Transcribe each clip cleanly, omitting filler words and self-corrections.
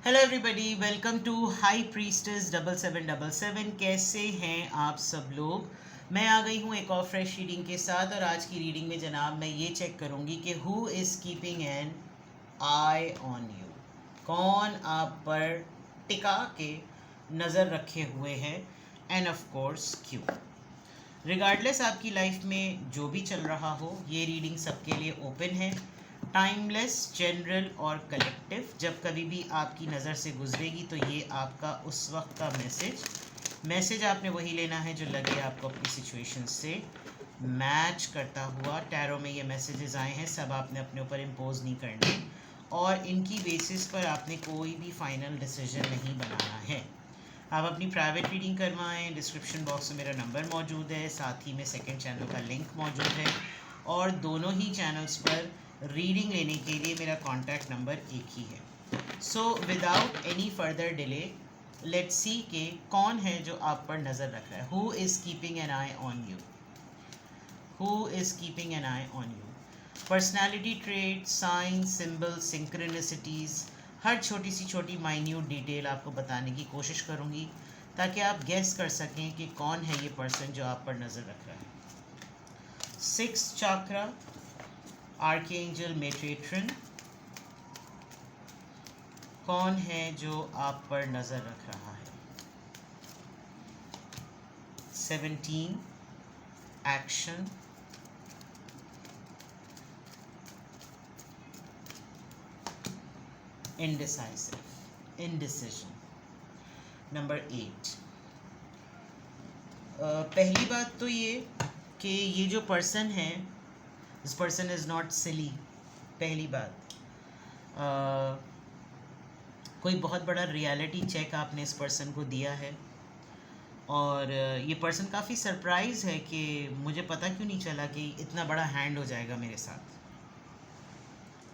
Hello everybody, welcome to high priestess 7777। कैसे हैं आप सब लोग। मैं आ गई हूँ एक और फ्रेश रीडिंग के साथ। और आज की रीडिंग में जनाब मैं ये चेक करूँगी कि who is keeping an eye on you. कौन आप पर टिका के नज़र रखे हुए हैं, एंड ऑफ कोर्स क्यों। रिगार्डलेस आपकी लाइफ में जो भी चल रहा हो, ये रीडिंग सबके लिए ओपन है। टाइमलेस, जनरल और कलेक्टिव। जब कभी भी आपकी नज़र से गुजरेगी तो ये आपका उस वक्त का मैसेज आपने वही लेना है जो लगे आपको अपनी सिचुएशन से मैच करता हुआ। टैरो में ये मैसेजेस आए हैं, सब आपने अपने ऊपर इम्पोज नहीं करने, और इनकी बेसिस पर आपने कोई भी फाइनल डिसीजन नहीं बनाना है। आप अपनी प्राइवेट रीडिंग करवाएं। डिस्क्रिप्शन बॉक्स में मेरा नंबर मौजूद है, साथ ही में सेकंड चैनल का लिंक मौजूद है, और दोनों ही चैनल्स पर रीडिंग लेने के लिए मेरा कॉन्टैक्ट नंबर एक ही है। So without any further delay, let's see के कौन है जो आप पर नज़र रख रहा है। Who is keeping an eye on you. Who is keeping an eye on you. Personality trait, sign, symbol, synchronicities, हर छोटी सी छोटी माइन्यूट डिटेल आपको बताने की कोशिश करूँगी ताकि आप गेस कर सकें कि कौन है ये पर्सन जो आप पर नज़र रख रहा है। 6th chakra, archangel मेट्रेट्रन। कौन है जो आप पर नज़र रख रहा है। 17 एक्शन। इंडिसिजन। नंबर 8। पहली बात तो ये कि ये जो पर्सन है, दिस पर्सन इज़ नॉट सिली। पहली बात, कोई बहुत बड़ा रियलिटी चेक आपने इस पर्सन को दिया है, और ये पर्सन काफ़ी सरप्राइज़ है कि मुझे पता क्यों नहीं चला कि इतना बड़ा हैंड हो जाएगा मेरे साथ।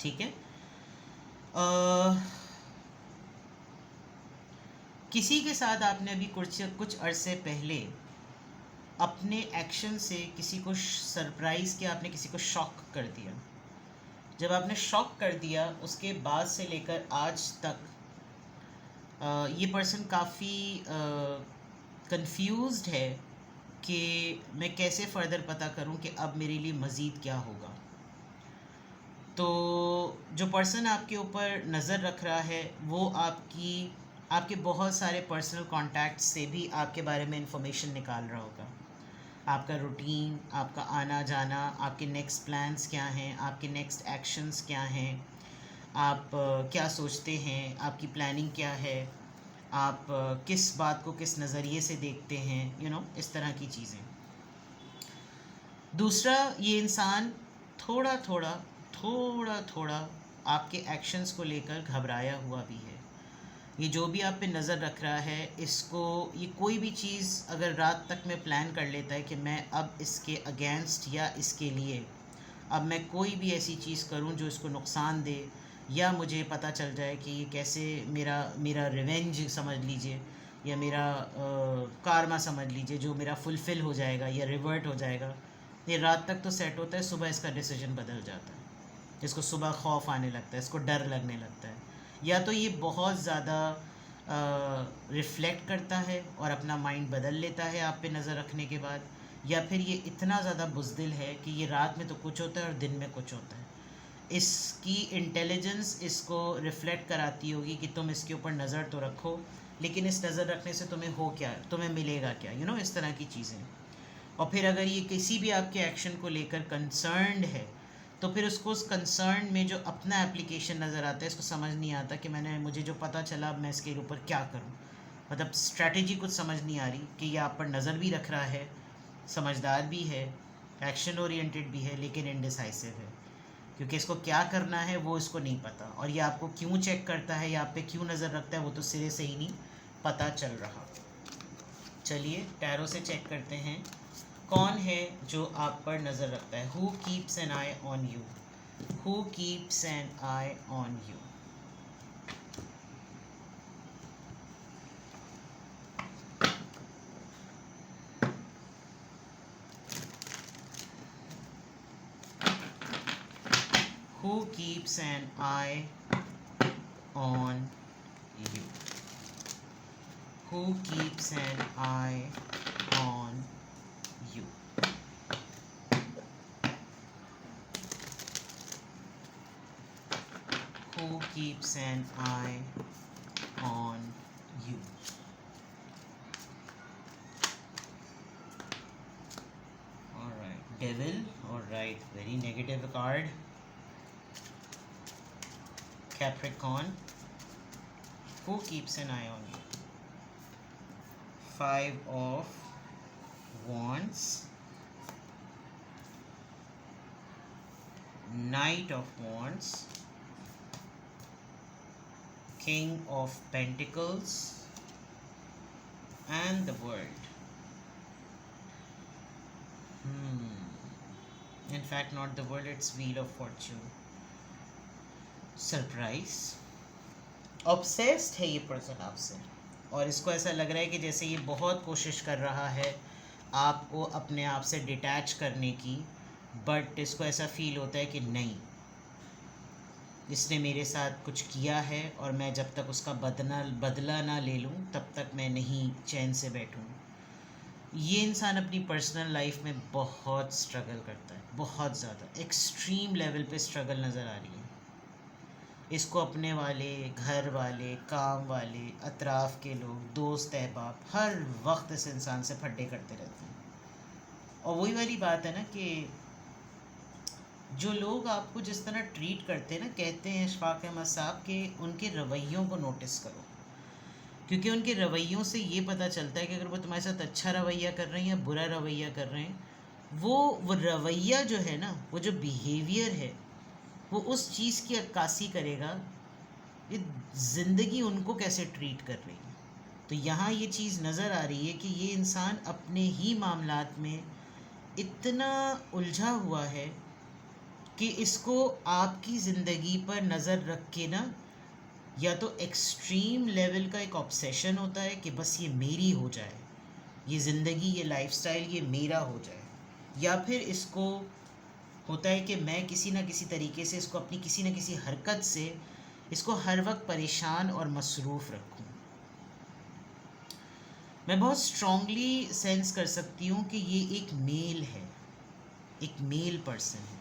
ठीक है। किसी के साथ आपने अभी कुछ अरसे पहले अपने एक्शन से किसी को सरप्राइज़ किया, आपने किसी को शॉक कर दिया। जब आपने शॉक कर दिया, उसके बाद से लेकर आज तक ये पर्सन काफ़ी कंफ्यूज्ड है कि मैं कैसे फ़र्दर पता करूं कि अब मेरे लिए मज़ीद क्या होगा। तो जो पर्सन आपके ऊपर नज़र रख रहा है वो आपके बहुत सारे पर्सनल कॉन्टैक्ट से भी आपके बारे में इंफॉर्मेशन निकाल रहा होगा। आपका रूटीन, आपका आना जाना, आपके नेक्स्ट प्लान्स क्या हैं, आपके नेक्स्ट एक्शंस क्या हैं, आप क्या सोचते हैं, आपकी प्लानिंग क्या है, आप किस बात को किस नज़रिए से देखते हैं, इस तरह की चीज़ें। दूसरा, ये इंसान थोड़ा थोड़ा आपके एक्शंस को लेकर घबराया हुआ भी है। ये जो भी आप पे नज़र रख रहा है, ये कोई भी चीज़ अगर रात तक में प्लान कर लेता है कि मैं अब इसके अगेंस्ट या इसके लिए अब मैं कोई भी ऐसी चीज़ करूं जो इसको नुकसान दे, या मुझे पता चल जाए कि ये कैसे मेरा रिवेंज समझ लीजिए, या मेरा कारमा समझ लीजिए, जो मेरा फुलफ़िल हो जाएगा या रिवर्ट हो जाएगा। ये रात तक तो सेट होता है, सुबह इसका डिसीजन बदल जाता है। इसको सुबह खौफ आने लगता है, इसको डर लगने लगता है, या तो ये बहुत ज़्यादा रिफ़्लेक्ट करता है और अपना माइंड बदल लेता है आप पे नज़र रखने के बाद, या फिर ये इतना ज़्यादा बुज़दिल है कि ये रात में तो कुछ होता है और दिन में कुछ होता है। इसकी इंटेलिजेंस इसको रिफ़्लेक्ट कराती होगी कि तुम इसके ऊपर नज़र तो रखो, लेकिन इस नज़र रखने से तुम्हें हो क्या, तुम्हें मिलेगा क्या, इस तरह की चीज़ें। और फिर अगर ये किसी भी आपके एक्शन को लेकर कंसर्न्ड है, तो फिर उसको उस कंसर्न में जो अपना एप्लीकेशन नज़र आता है, इसको समझ नहीं आता कि मुझे जो पता चला अब मैं इसके ऊपर क्या करूं। मतलब स्ट्रैटेजी कुछ समझ नहीं आ रही कि ये आप पर नज़र भी रख रहा है, समझदार भी है, एक्शन ओरिएंटेड भी है, लेकिन इनडिसाइसिव है, क्योंकि इसको क्या करना है वो इसको नहीं पता, और ये आपको क्यों चेक करता है या आप पे क्यों नज़र रखता है वो तो सिरे से ही नहीं पता चल रहा। चलिए टैरो से चेक करते हैं कौन है जो आप पर नज़र रखता है। Who keeps an eye on you. Who keeps an eye on you. Who keeps an eye on Who keeps an eye on you? Who keeps an eye on you? Alright, devil. Alright, very negative card. Capricorn. Who keeps an eye on you? 5 of Wands. Knight of Wands. King of Pentacles and the World. In fact, not the World, it's Wheel of Fortune. Surprise. Obsessed है ये person आपसे, और इसको ऐसा लग रहा है कि जैसे ये बहुत कोशिश कर रहा है आपको अपने आप से डिटैच करने की, बट इसको ऐसा फील होता है कि नहीं, इसने मेरे साथ कुछ किया है और मैं जब तक उसका बदला ना ले लूँ तब तक मैं नहीं चैन से बैठूँ। ये इंसान अपनी पर्सनल लाइफ में बहुत स्ट्रगल करता है, बहुत ज़्यादा एक्सट्रीम लेवल पे स्ट्रगल नज़र आ रही है। इसको अपने वाले, घर वाले, काम वाले, अतराफ़ के लोग, दोस्त अहबाब हर वक्त इस इंसान से फड्डे करते रहते हैं। और वही वाली बात है ना कि जो लोग आपको जिस तरह ट्रीट करते हैं ना, कहते हैं इशफाक अहमद साहब के उनके रवैयों को नोटिस करो, क्योंकि उनके रवैयों से ये पता चलता है कि अगर वो तुम्हारे साथ अच्छा रवैया कर रहे हैं या बुरा रवैया कर रहे हैं, वो रवैया जो है ना, वो जो बिहेवियर है, वो उस चीज़ की अक्कासी करेगा ये ज़िंदगी उनको कैसे ट्रीट कर रही है। तो यहाँ ये चीज़ नज़र आ रही है कि ये इंसान अपने ही मामलात में इतना उलझा हुआ है कि इसको आपकी ज़िंदगी पर नज़र रख के ना, या तो एक्सट्रीम लेवल का एक ऑब्सेशन होता है कि बस ये मेरी हो जाए, ये ज़िंदगी, ये लाइफस्टाइल ये मेरा हो जाए, या फिर इसको होता है कि मैं किसी ना किसी तरीके से इसको अपनी किसी न किसी हरकत से इसको हर वक्त परेशान और मसरूफ़ रखूं। मैं बहुत स्ट्रॉन्गली सेंस कर सकती हूँ कि ये एक मेल है, एक मेल पर्सन है,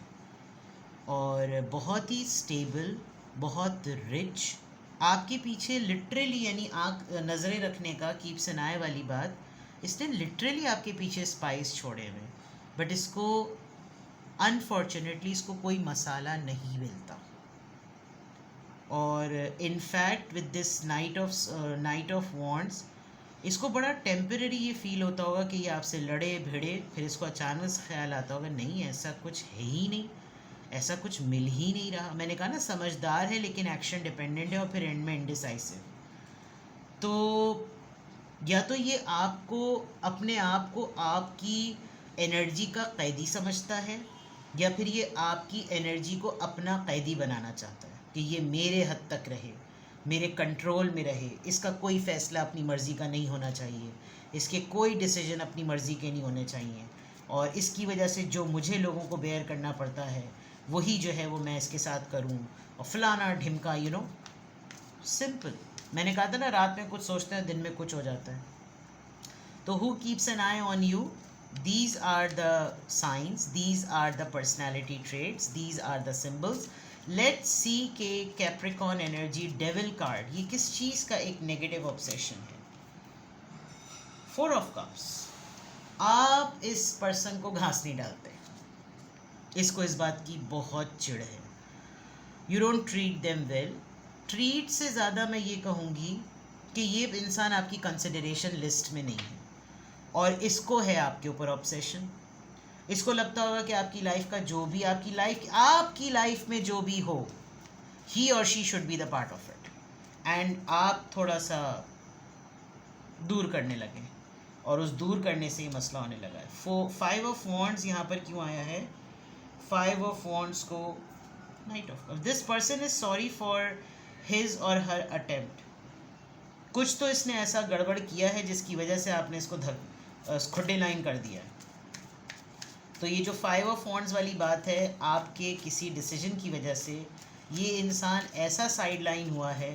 और बहुत ही स्टेबल, बहुत रिच, आपके पीछे लिटरली, यानी आँख नज़रें रखने का, कीप्स एन आई वाली बात, इसने लिटरली आपके पीछे स्पाइस छोड़े हुए, बट इसको अनफॉर्चुनेटली इसको कोई मसाला नहीं मिलता। और in fact with this night of wands, इसको बड़ा टेम्पररी ये फील होता होगा कि ये आपसे लड़े भिड़े, फिर इसको अचानक से ख्याल आता होगा नहीं ऐसा कुछ है ही नहीं, ऐसा कुछ मिल ही नहीं रहा। मैंने कहा ना, समझदार है लेकिन एक्शन डिपेंडेंट है, और फिर एंड में इनडिसाइसिव। तो या तो ये आपको, अपने आप को आपकी एनर्जी का कैदी समझता है, या फिर ये आपकी एनर्जी को अपना कैदी बनाना चाहता है कि ये मेरे हद तक रहे, मेरे कंट्रोल में रहे, इसका कोई फ़ैसला अपनी मर्ज़ी का नहीं होना चाहिए, इसके कोई डिसीजन अपनी मर्ज़ी के नहीं होने चाहिए, और इसकी वजह से जो मुझे लोगों को बेयर करना पड़ता है वही जो है वो मैं इसके साथ करूं, और फलाना ढिमका, यू नो, सिंपल। मैंने कहा था ना, रात में कुछ सोचते हैं, दिन में कुछ हो जाता है। तो who keeps an eye on you? These are the signs, these are the personality traits, these are the symbols. Let's see कि Capricorn energy devil card ये किस चीज़ का एक नेगेटिव ऑब्सेशन है। 4 of Cups, आप इस पर्सन को घास नहीं डालते, इसको इस बात की बहुत चिढ़ है। You don't treat them well. Treat से ज़्यादा मैं ये कहूँगी कि ये इंसान आपकी कंसिडरेशन लिस्ट में नहीं है, और इसको है आपके ऊपर ऑब्सेशन। इसको लगता होगा कि आपकी लाइफ का जो भी, आपकी लाइफ में जो भी हो, ही और she should be the part of it, and आप थोड़ा सा दूर करने लगे, और उस दूर करने से ही मसला होने लगा है। 5 of Wands यहाँ पर क्यों आया है? 5 of Wands को Knight of Cups, this person is sorry for his और हर अटेम्प्ट। कुछ तो इसने ऐसा गड़बड़ किया है जिसकी वजह से आपने इसको खुड्डे लाइन कर दिया है। तो ये जो 5 of Wands वाली बात है, आपके किसी डिसीजन की वजह से ये इंसान ऐसा साइड लाइन हुआ है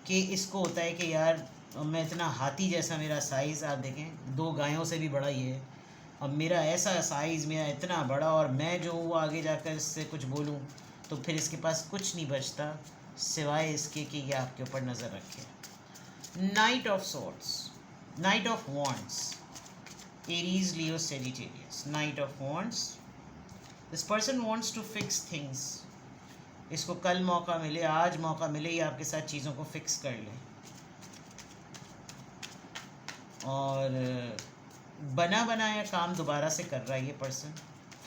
कि इसको होता है कि यार और मैं इतना हाथी जैसा, मेरा साइज़ आप देखें 2 गायों से भी बड़ा ये है। अब मेरा ऐसा साइज़, मेरा इतना बड़ा, और मैं जो हूँ आगे जाकर इससे कुछ बोलूँ तो फिर इसके पास कुछ नहीं बचता सिवाय इसके कि ये आपके ऊपर नज़र रखे। Knight of swords, knight of wands, Aries, Leo, Sagittarius. Knight of wands, this person wants to fix things. इसको कल मौका मिले, आज मौका मिले, ये आपके साथ चीज़ों को फिक्स कर ले। और बना बनाया काम दोबारा से कर रहा है ये पर्सन,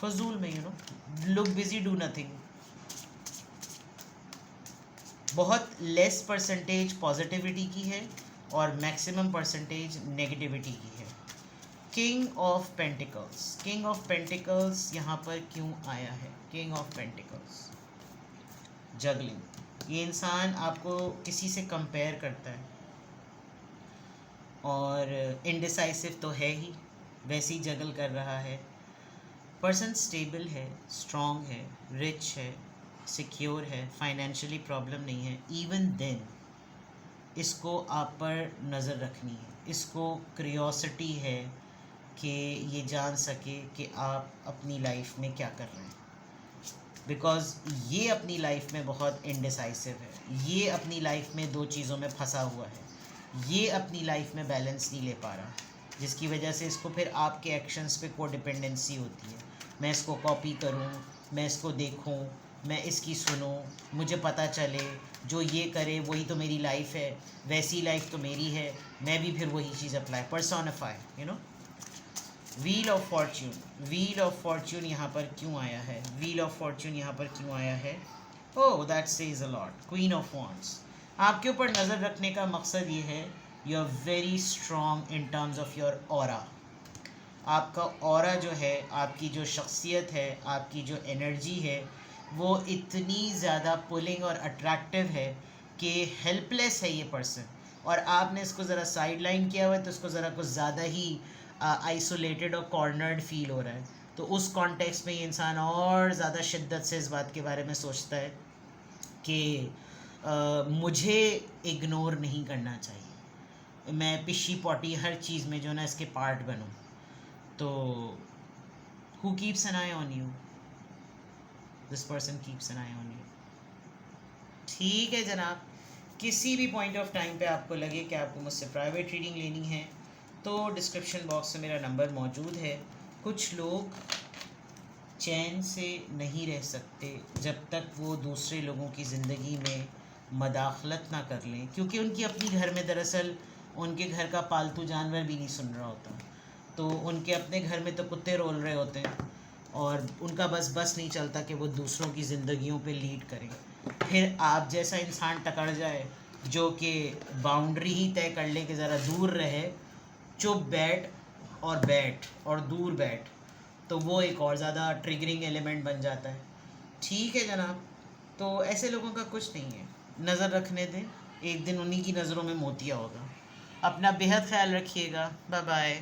फजूल में, you know, look busy, do nothing. बहुत लेस परसेंटेज पॉजिटिविटी की है और मैक्सिमम परसेंटेज नेगेटिविटी की है। King of pentacles, king of pentacles यहाँ पर क्यों आया है? King of pentacles, juggling. ये इंसान आपको किसी से कंपेयर करता है और इनडिसाइसिव तो है ही, वैसे ही जगल कर रहा है। पर्सन स्टेबल है, स्ट्रॉन्ग है, रिच है, सिक्योर है, फाइनेंशियली प्रॉब्लम नहीं है। इवन देन इसको आप पर नज़र रखनी है, इसको क्यूरियोसिटी है कि ये जान सके कि आप अपनी लाइफ में क्या कर रहे हैं, बिकॉज़ ये अपनी लाइफ में बहुत इनडिसाइसिव है, ये अपनी लाइफ में 2 चीज़ों में फंसा हुआ है, ये अपनी लाइफ में बैलेंस नहीं ले पा रहा, जिसकी वजह से इसको फिर आपके एक्शंस पे को डिपेंडेंसी होती है। मैं इसको कॉपी करूं, मैं इसको देखूं, मैं इसकी सुनूं, मुझे पता चले जो ये करे वही तो मेरी लाइफ है, वैसी लाइफ तो मेरी है, मैं भी फिर वही चीज़ apply, personify, you know. Wheel of fortune, wheel of fortune यहाँ पर क्यों आया है? व्हील ऑफ फॉर्च्यून यहाँ पर क्यों आया है? Oh, that says a lot. Queen of wands, आपके ऊपर नज़र रखने का मकसद ये है, you are very strong in terms of your aura. आपका ऑरा जो है, आपकी जो शख्सियत है, आपकी जो एनर्जी है, वो इतनी ज़्यादा पुलिंग और अट्रैक्टिव है कि हेल्पलेस है ये पर्सन, और आपने इसको ज़रा साइड लाइन किया हुआ है तो इसको ज़रा कुछ ज़्यादा ही आइसोलेटेड और कॉर्नर्ड फील हो रहा है। तो उस कॉन्टेक्स्ट में ये इंसान और ज़्यादा शिद्दत से इस बात के बारे में सोचता है कि मुझे इग्नोर नहीं करना चाहिए, मैं पिशी पॉटी हर चीज़ में जो ना इसके पार्ट बनूं। तो who keeps an eye on you? This person keeps an eye on you. ठीक है जनाब, किसी भी पॉइंट ऑफ टाइम पे आपको लगे कि आपको मुझसे प्राइवेट रीडिंग लेनी है तो डिस्क्रिप्शन बॉक्स में मेरा नंबर मौजूद है। कुछ लोग चैन से नहीं रह सकते जब तक वो दूसरे लोगों की ज़िंदगी में मदाखलत ना कर लें, क्योंकि उनकी अपनी घर में दरअसल उनके घर का पालतू जानवर भी नहीं सुन रहा होता, तो उनके अपने घर में तो कुत्ते रोल रहे होते हैं और उनका बस नहीं चलता कि वो दूसरों की ज़िंदगियों पे लीड करें। फिर आप जैसा इंसान टकरा जाए जो कि बाउंड्री ही तय कर ले कि ज़रा दूर रहे, चुप बैठ और दूर बैठ, तो वो एक और ज़्यादा ट्रिगरिंग एलिमेंट बन जाता है। ठीक है जनाब, तो ऐसे लोगों का कुछ नहीं है, नज़र रखने दें, एक दिन उन्हीं की नज़रों में मोतिया होगा। अपना बेहद ख्याल रखिएगा, बाय बाय।